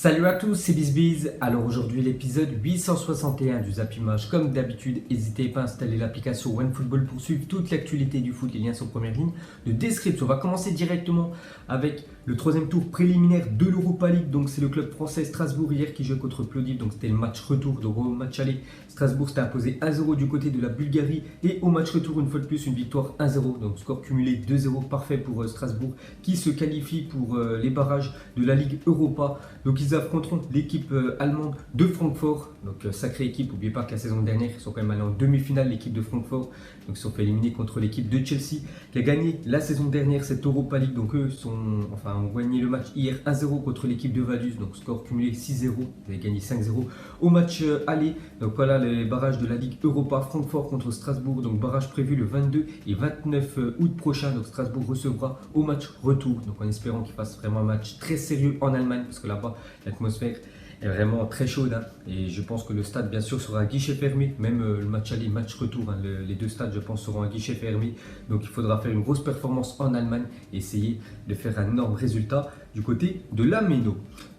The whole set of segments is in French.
Salut à tous, c'est BizBiz. Alors aujourd'hui l'épisode 861 du Zap Image. Comme d'habitude, n'hésitez pas à installer l'application OneFootball pour suivre toute l'actualité du foot. Les liens sont en première ligne de description. On va commencer directement avec le troisième tour préliminaire de l'Europa League. Donc c'est le club français Strasbourg hier qui joue contre Plovdiv. Donc c'était le match retour. Donc au match aller, Strasbourg s'était imposé 1-0 du côté de la Bulgarie. Et au match retour, une fois de plus, une victoire 1-0. Donc score cumulé 2-0 parfait pour Strasbourg qui se qualifie pour les barrages de la Ligue Europa. Donc ils affronteront l'équipe allemande de Francfort. Donc sacrée équipe, n'oubliez pas que la saison dernière, ils sont quand même allés en demi-finale, l'équipe de Francfort. Donc ils se sont fait éliminer contre l'équipe de Chelsea qui a gagné la saison dernière cette Europa League. Donc eux ont gagné le match hier 1-0 contre l'équipe de Vaduz. Donc score cumulé 6-0, ils avaient gagné 5-0 au match aller. Donc voilà les barrages de la Ligue Europa, Francfort contre Strasbourg. Donc barrage prévu le 22 et 29 août prochain. Donc Strasbourg recevra au match retour. Donc en espérant qu'ils fassent vraiment un match très sérieux en Allemagne parce que là-bas l'atmosphère est vraiment très chaude et je pense que le stade bien sûr sera à guichet fermé, même le match aller, match retour, les deux stades je pense seront à guichet fermé, donc il faudra faire une grosse performance en Allemagne et essayer de faire un énorme résultat du côté de la Méno.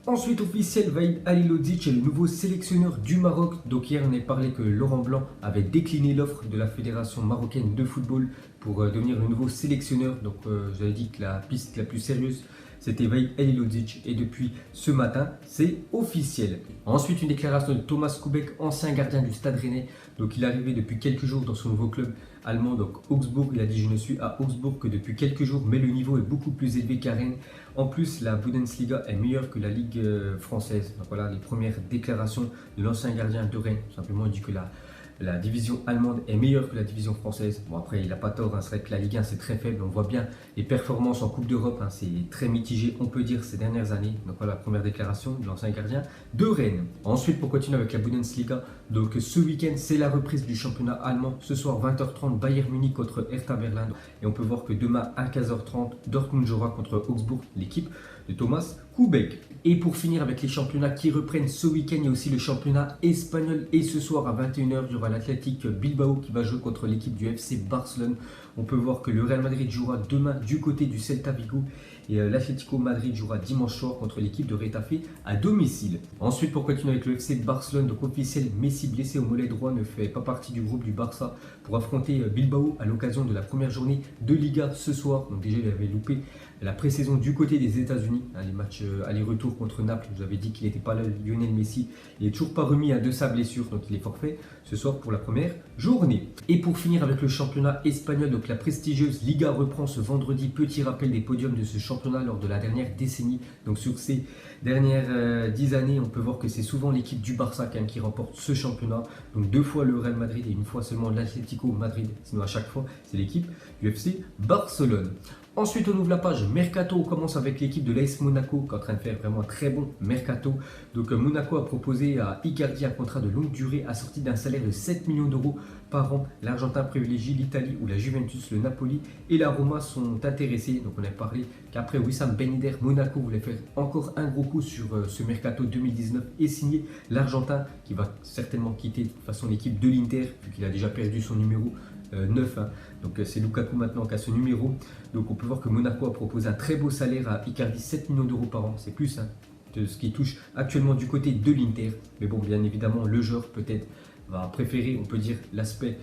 Ensuite officiel, Vahid Halilodzic est le nouveau sélectionneur du Maroc. Donc hier on a parlé que Laurent Blanc avait décliné l'offre de la Fédération marocaine de football pour devenir le nouveau sélectionneur. Donc j'avais dit que la piste la plus sérieuse c'était Vahid Halilodzic et depuis ce matin, c'est officiel. Ensuite, une déclaration de Thomas Kubek, ancien gardien du Stade Rennais. Donc, il est arrivé depuis quelques jours dans son nouveau club allemand, donc Augsbourg. Il a dit je ne suis à Augsbourg que depuis quelques jours, mais le niveau est beaucoup plus élevé qu'à Rennes. En plus, la Bundesliga est meilleure que la Ligue française. Donc voilà les premières déclarations de l'ancien gardien de Rennes. Tout simplement, il dit que la division allemande est meilleure que la division française. Bon après il n'a pas tort, c'est vrai que la Ligue 1 c'est très faible, on voit bien les performances en Coupe d'Europe, c'est très mitigé on peut dire ces dernières années. Donc voilà la première déclaration de l'ancien gardien de Rennes. Ensuite pour continuer avec la Bundesliga, donc ce week-end c'est la reprise du championnat allemand. Ce soir 20h30 Bayern Munich contre Hertha Berlin et on peut voir que demain à 15h30 Dortmund jouera contre Augsbourg, l'équipe de Thomas Kubek. Et pour finir avec les championnats qui reprennent ce week-end, il y a aussi le championnat espagnol et ce soir à 21h, il y aura l'Athletic Bilbao qui va jouer contre l'équipe du FC Barcelone. On peut voir que le Real Madrid jouera demain du côté du Celta Vigo et l'Atlético Madrid jouera dimanche soir contre l'équipe de Retafe à domicile. Ensuite, pour continuer avec le FC Barcelone, donc officiel, Messi blessé au mollet droit ne fait pas partie du groupe du Barça pour affronter Bilbao à l'occasion de la première journée de Liga ce soir. Donc déjà, il avait loupé la pré-saison du côté des États-Unis, les matchs aller-retour contre Naples. Je vous avais dit qu'il n'était pas là, Lionel Messi. Il n'est toujours pas remis de sa blessure, donc il est forfait ce soir pour la première journée. Et pour finir avec le championnat espagnol, donc la prestigieuse Liga reprend ce vendredi. Petit rappel des podiums de ce championnat lors de la dernière décennie. Donc sur ces dernières 10 années, on peut voir que c'est souvent l'équipe du Barça quand même qui remporte ce championnat. Donc 2 fois le Real Madrid et 1 fois seulement l'Atlético Madrid. Sinon à chaque fois, c'est l'équipe du FC Barcelone. Ensuite, on ouvre la page Mercato. On commence avec l'équipe de l'AS Monaco qui est en train de faire vraiment un très bon Mercato. Donc, Monaco a proposé à Icardi un contrat de longue durée assorti d'un salaire de 7 millions d'euros par an. L'Argentin privilégie l'Italie où la Juventus, le Napoli et la Roma sont intéressés. Donc, on a parlé qu'après Wissam Ben Yedder, Monaco voulait faire encore un gros coup sur ce Mercato 2019 et signer l'Argentin qui va certainement quitter de toute façon l'équipe de l'Inter vu qu'il a déjà perdu son numéro 9. Donc c'est Lukaku maintenant qui a ce numéro. Donc on peut voir que Monaco a proposé un très beau salaire à Icardi, 7 millions d'euros par an. C'est plus de ce qui touche actuellement du côté de l'Inter. Mais bon, bien évidemment, le joueur peut-être va préférer, on peut dire, l'aspect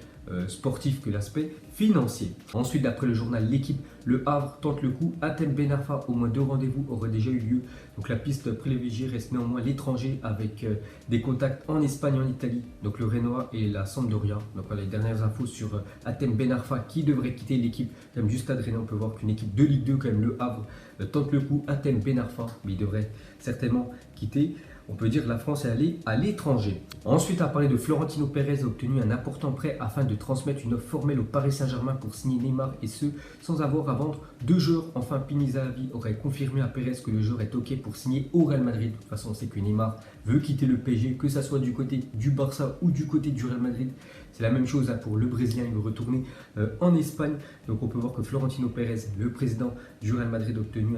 sportif que l'aspect financier. Ensuite, d'après le journal L'équipe, le Havre tente le coup. Hatem Ben Arfa, au moins 2 rendez-vous auraient déjà eu lieu. Donc la piste privilégiée reste néanmoins l'étranger avec des contacts en Espagne, en Italie. Donc le Renoir et la Sampdoria. Donc voilà les dernières infos sur Hatem Ben Arfa qui devrait quitter l'équipe du Stade Rennais. On peut voir qu'une équipe de Ligue 2, quand même le Havre, tente le coup. Hatem Ben Arfa, mais il devrait certainement quitter. On peut dire que la France est allée à l'étranger. Ensuite, à parler de Florentino Pérez a obtenu un important prêt afin de transmettre une offre formelle au Paris Saint-Germain pour signer Neymar et ce, sans avoir à vendre 2 joueurs. Enfin, Pini Zahavi aurait confirmé à Pérez que le joueur est OK pour signer au Real Madrid. De toute façon, on sait que Neymar veut quitter le PSG, que ce soit du côté du Barça ou du côté du Real Madrid. C'est la même chose pour le Brésilien, il veut retourner en Espagne. Donc on peut voir que Florentino Pérez, le président du Real Madrid, a obtenu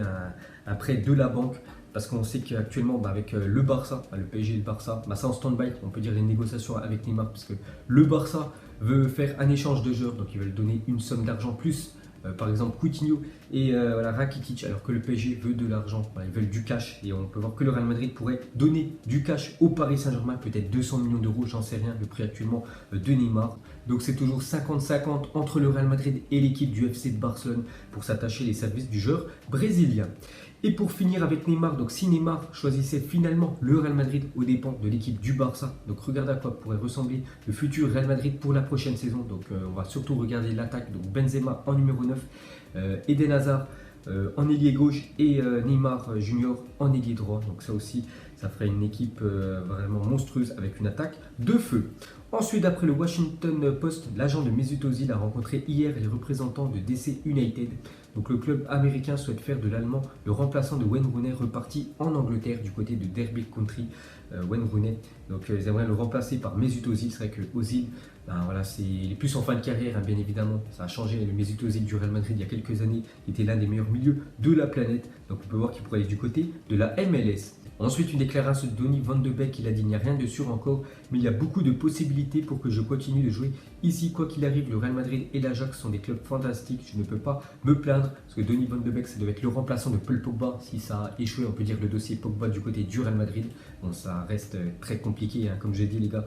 un prêt de la banque. Parce qu'on sait qu'actuellement, avec le Barça, le PSG et le Barça, c'est en stand-by, on peut dire les négociations avec Neymar, parce que le Barça veut faire un échange de joueurs, donc ils veulent donner une somme d'argent plus par exemple Coutinho et voilà, Rakitic, alors que le PSG veut de l'argent, voilà, ils veulent du cash, et on peut voir que le Real Madrid pourrait donner du cash au Paris Saint-Germain, peut-être 200 millions d'euros, j'en sais rien, le prix actuellement de Neymar. Donc c'est toujours 50-50 entre le Real Madrid et l'équipe du FC de Barcelone pour s'attacher les services du joueur brésilien. Et pour finir avec Neymar, donc si Neymar choisissait finalement le Real Madrid aux dépens de l'équipe du Barça, donc regardez à quoi pourrait ressembler le futur Real Madrid pour la prochaine saison. Donc on va surtout regarder l'attaque, donc Benzema en numéro 9, Eden Hazard en ailier gauche et Neymar Junior en ailier droit. Donc ça aussi, ça ferait une équipe vraiment monstrueuse avec une attaque de feu. Ensuite, d'après le Washington Post, l'agent de Mesut Özil a rencontré hier les représentants de DC United. Donc le club américain souhaite faire de l'allemand le remplaçant de Wayne Rooney, reparti en Angleterre du côté de Derby County. Wayne Rooney, donc ils aimeraient le remplacer par Mesut Özil. C'est vrai que Özil, voilà, il est plus en fin de carrière, hein, bien évidemment. Ça a changé. Le Mesut Özil du Real Madrid il y a quelques années était l'un des meilleurs milieux de la planète. Donc on peut voir qu'il pourrait aller du côté de la MLS. Ensuite, une déclaration de Donny van de Beek, il a dit: il n'y a rien de sûr encore, mais il y a beaucoup de possibilités pour que je continue de jouer ici. Quoi qu'il arrive, le Real Madrid et l'Ajax sont des clubs fantastiques, je ne peux pas me plaindre, parce que Donny van de Beek, ça doit être le remplaçant de Paul Pogba. Si ça a échoué, on peut dire le dossier Pogba du côté du Real Madrid. Bon, ça reste très compliqué, hein, comme j'ai dit les gars.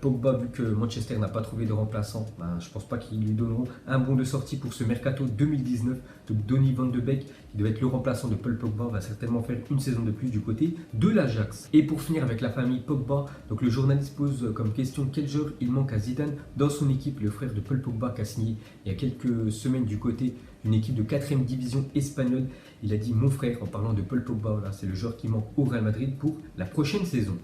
Pogba, vu que Manchester n'a pas trouvé de remplaçant, je ne pense pas qu'ils lui donneront un bon de sortie pour ce mercato 2019. Donc Donny van de Beek, qui doit être le remplaçant de Paul Pogba, va certainement faire une saison de plus du côté de l'Ajax. Et pour finir avec la famille Pogba, donc le journaliste pose comme question quel joueur il manque à Zidane dans son équipe. Le frère de Paul Pogba qui a signé il y a quelques semaines du côté d'une équipe de 4e division espagnole. Il a dit mon frère en parlant de Paul Pogba, voilà, c'est le joueur qui manque au Real Madrid pour la prochaine saison.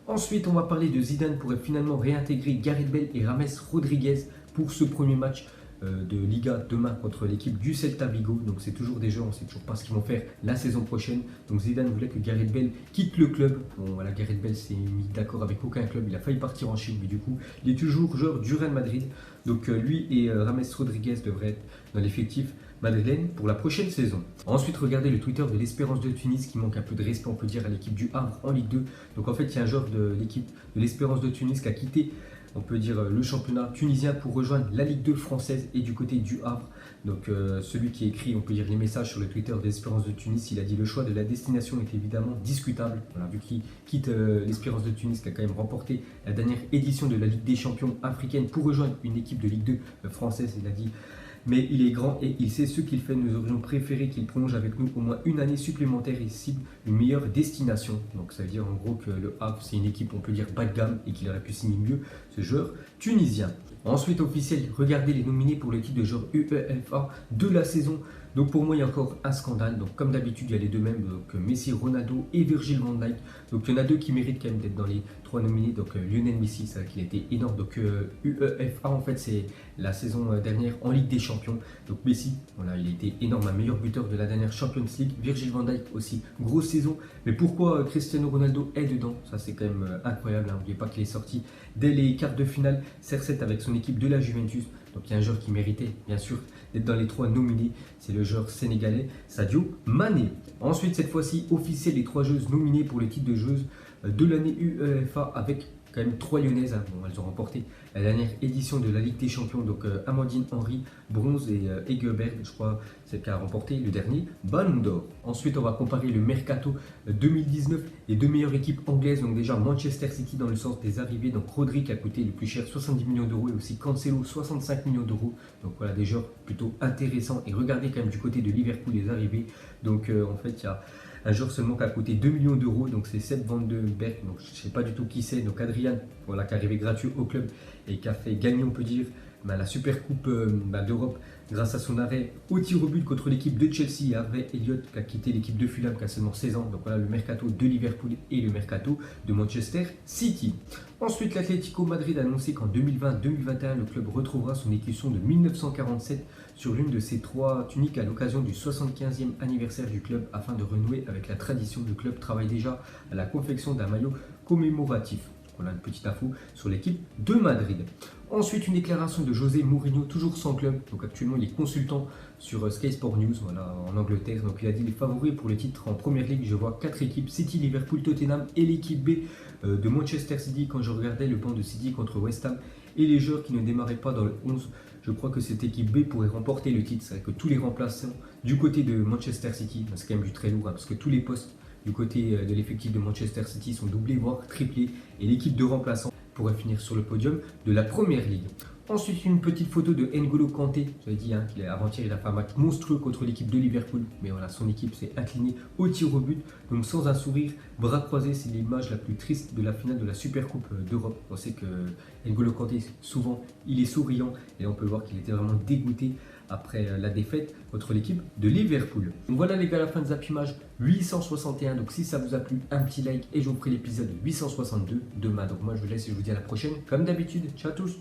Ensuite, on va parler de Zidane pourrait finalement réintégrer Gareth Bale et James Rodriguez pour ce premier match de Liga demain contre l'équipe du Celta Vigo. Donc c'est toujours des joueurs, on ne sait toujours pas ce qu'ils vont faire la saison prochaine. Donc Zidane voulait que Gareth Bale quitte le club. Bon voilà, Gareth Bale s'est mis d'accord avec aucun club, il a failli partir en Chine, mais du coup il est toujours joueur du Real Madrid. Donc lui et James Rodriguez devraient être dans l'effectif madrilène pour la prochaine saison. Ensuite, regardez le Twitter de l'Espérance de Tunis qui manque un peu de respect, on peut dire, à l'équipe du Havre en Ligue 2. Donc en fait, il y a un joueur de l'équipe de l'Espérance de Tunis qui a quitté, on peut dire, le championnat tunisien pour rejoindre la Ligue 2 française et du côté du Havre. Donc celui qui écrit, on peut dire, les messages sur le Twitter de l'Espérance de Tunis, il a dit le choix de la destination est évidemment discutable. Voilà, vu qu'il quitte l'Espérance de Tunis qui a quand même remporté la dernière édition de la Ligue des champions africaine pour rejoindre une équipe de Ligue 2 française, il a dit: mais il est grand et il sait ce qu'il fait. Nous aurions préféré qu'il prolonge avec nous au moins une année supplémentaire et cible une meilleure destination. Donc ça veut dire en gros que le Havre, c'est une équipe, on peut dire, bas de gamme et qu'il aurait pu signer mieux ce joueur tunisien. Ensuite, officiel, regardez les nominés pour le titre de joueur UEFA de la saison. Donc pour moi, il y a encore un scandale. Donc comme d'habitude, il y a les deux mêmes, donc Messi, Ronaldo et Virgil van Dijk. Donc il y en a deux qui méritent quand même d'être dans les trois nominés. Donc Lionel Messi, c'est vrai qu'il a été énorme. Donc UEFA, en fait, c'est la saison dernière en Ligue des Champions. Donc Messi, voilà, il a été énorme, un meilleur buteur de la dernière Champions League. Virgil van Dijk aussi, grosse saison. Mais pourquoi Cristiano Ronaldo est dedans? Ça, c'est quand même incroyable. N'oubliez pas qu'il est sorti dès les quarts de finale CR7 avec son équipe de la Juventus. Donc il y a un joueur qui méritait bien sûr d'être dans les trois nominés, c'est le joueur sénégalais Sadio Mané. Ensuite, cette fois-ci, officiel, les trois joueuses nominées pour le titre de joueuse de l'année UEFA avec quand même trois lyonnaises. Bon, elles ont remporté la dernière édition de la Ligue des Champions. Donc Amandine Henry, bronze, et Egeberg, je crois, celle qui a remporté le dernier Ballon d'Or. Ensuite, on va comparer le Mercato 2019, les deux meilleures équipes anglaises. Donc déjà Manchester City dans le sens des arrivées. Donc Rodri qui a coûté le plus cher, 70 millions d'euros, et aussi Cancelo, 65 millions d'euros. Donc voilà, des joueurs plutôt intéressants. Et regardez quand même du côté de Liverpool les arrivées. Donc en fait, il y a un joueur seulement qui a coûté 2 millions d'euros, donc c'est Sepp van de Beek, donc je ne sais pas du tout qui c'est. Donc Adrian, voilà, qui est arrivé gratuit au club et qui a fait gagner, on peut dire, la Super Coupe d'Europe grâce à son arrêt au tir au but contre l'équipe de Chelsea. Harvey Elliott qui a quitté l'équipe de Fulham qui a seulement 16 ans. Donc voilà le mercato de Liverpool et le mercato de Manchester City. Ensuite, l'Atlético Madrid a annoncé qu'en 2020-2021, le club retrouvera son écusson de 1947 sur l'une de ses trois tuniques à l'occasion du 75e anniversaire du club. Afin de renouer avec la tradition, le club travaille déjà à la confection d'un maillot commémoratif. Voilà une petite info sur l'équipe de Madrid. Ensuite, une déclaration de José Mourinho, toujours sans club. Donc actuellement, il est consultant sur Sky Sport News, voilà, en Angleterre. Donc il a dit les favoris pour le titre en Première Ligue. Je vois 4 équipes: City, Liverpool, Tottenham et l'équipe B de Manchester City. Quand je regardais le banc de City contre West Ham et les joueurs qui ne démarraient pas dans le 11 je crois que cette équipe B pourrait remporter le titre. C'est vrai que tous les remplaçants du côté de Manchester City, c'est quand même du très lourd, parce que tous les postes du côté de l'effectif de Manchester City sont doublés, voire triplés, et l'équipe de remplaçants pourrait finir sur le podium de la Première Ligue. Ensuite, une petite photo de N'Golo Kanté. J'avais dit avant-hier, il a fait un match monstrueux contre l'équipe de Liverpool. Mais voilà, son équipe s'est inclinée au tir au but. Donc sans un sourire, bras croisés, c'est l'image la plus triste de la finale de la Super Coupe d'Europe. On sait que N'Golo Kanté, souvent, il est souriant. Et on peut voir qu'il était vraiment dégoûté après la défaite contre l'équipe de Liverpool. Donc voilà les gars, la fin de Zappimage 861. Donc si ça vous a plu, un petit like et je vous ferai l'épisode 862 demain. Donc moi je vous laisse et je vous dis à la prochaine. Comme d'habitude, ciao à tous.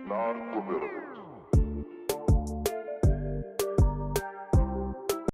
Non,